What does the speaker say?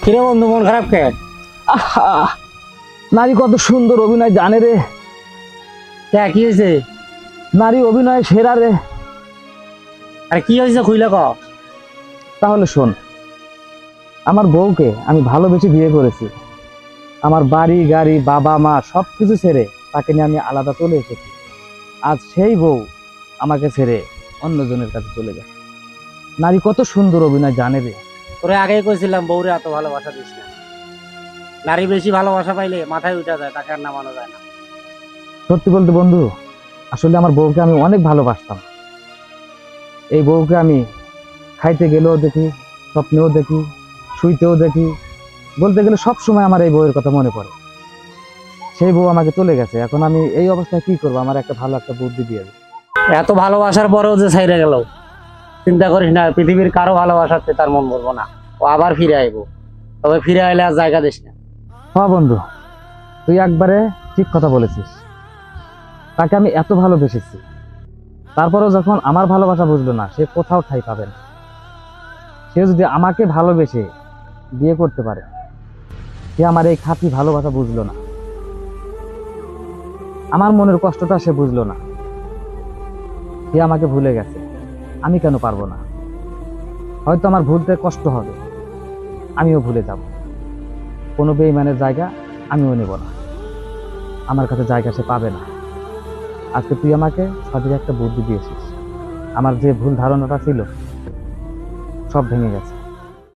কিরে বন্ধু, মন খারাপ কে? আহা, নারী কত সুন্দর অভিনয় জানে রে। কি হয়েছে? নারী অভিনয় সেরা রে। আরে কি হয়েছে খুইলা ক। তাহলে শোন, আমার বউকে আমি ভালোবেসে বিয়ে করেছি। আমার বাড়ি গাড়ি বাবা মা সবকিছু ছেড়ে তাকে নিয়ে আমি আলাদা চলে এসেছি। আজ সেই বউ আমাকে ছেড়ে অন্যজনের কাছে চলে গেছে। নারী কত সুন্দর অভিনয় জানে রে। তোরে আগেই কইছিলাম বউরে এত ভালোবাসা দিস না। নারী বেশি ভালোবাসা পাইলে মাথায় উঠা যায়, তাকে আর নামানো যায় না। সত্যি বলতে বন্ধু, আসলে আমার বউকে আমি অনেক ভালোবাসতাম। এই বউকে আমি খাইতে গেলেও দেখি, স্বপ্নেও দেখি, শুইতেও দেখি। বলতে গেলে সব সময় আমার এই বউয়ের কথা মনে পড়ে। সেই বউ আমাকে চলে গেছে, এখন আমি এই অবস্থায় কি করবো? আমার একটা ভালো একটা বুদ্ধি দিয়ে দে। এত ভালোবাসার পরেও যে ছাইরা গেল, চিন্তা করিস না, পৃথিবীর কারো ভালোবাসাতে তার মন বলবো না। ও আবার ফিরে আইবো, তবে ফিরে আইলে আর জায়গা দিস না। হ্যাঁ বন্ধু, তুই একবারে ঠিক কথা বলেছিস। তাকে আমি এত ভালোবেসেছি, তারপরেও যখন আমার ভালোবাসা বুঝলো না, সে কোথাও ঠাঁই পাবে না। সে যদি আমাকে ভালোবেসে বিয়ে করতে পারে, সে আমার এই খাঁটি ভালোবাসা বুঝলো না, আমার মনের কষ্টটা সে বুঝলো না। সে আমাকে ভুলে গেছে, আমি কেন পারবো না? হয়তো আমার ভুলতে কষ্ট হবে, আমিও ভুলে যাব। কোনো বেঈমানের জায়গা আমিও নেব না, আমার কাছে জায়গা সে পাবে না। আজকে তুই আমাকে সঠিক একটা বুদ্ধি দিয়েছিস। আমার যে ভুল ধারণাটা ছিল সব ভেঙে গেছে।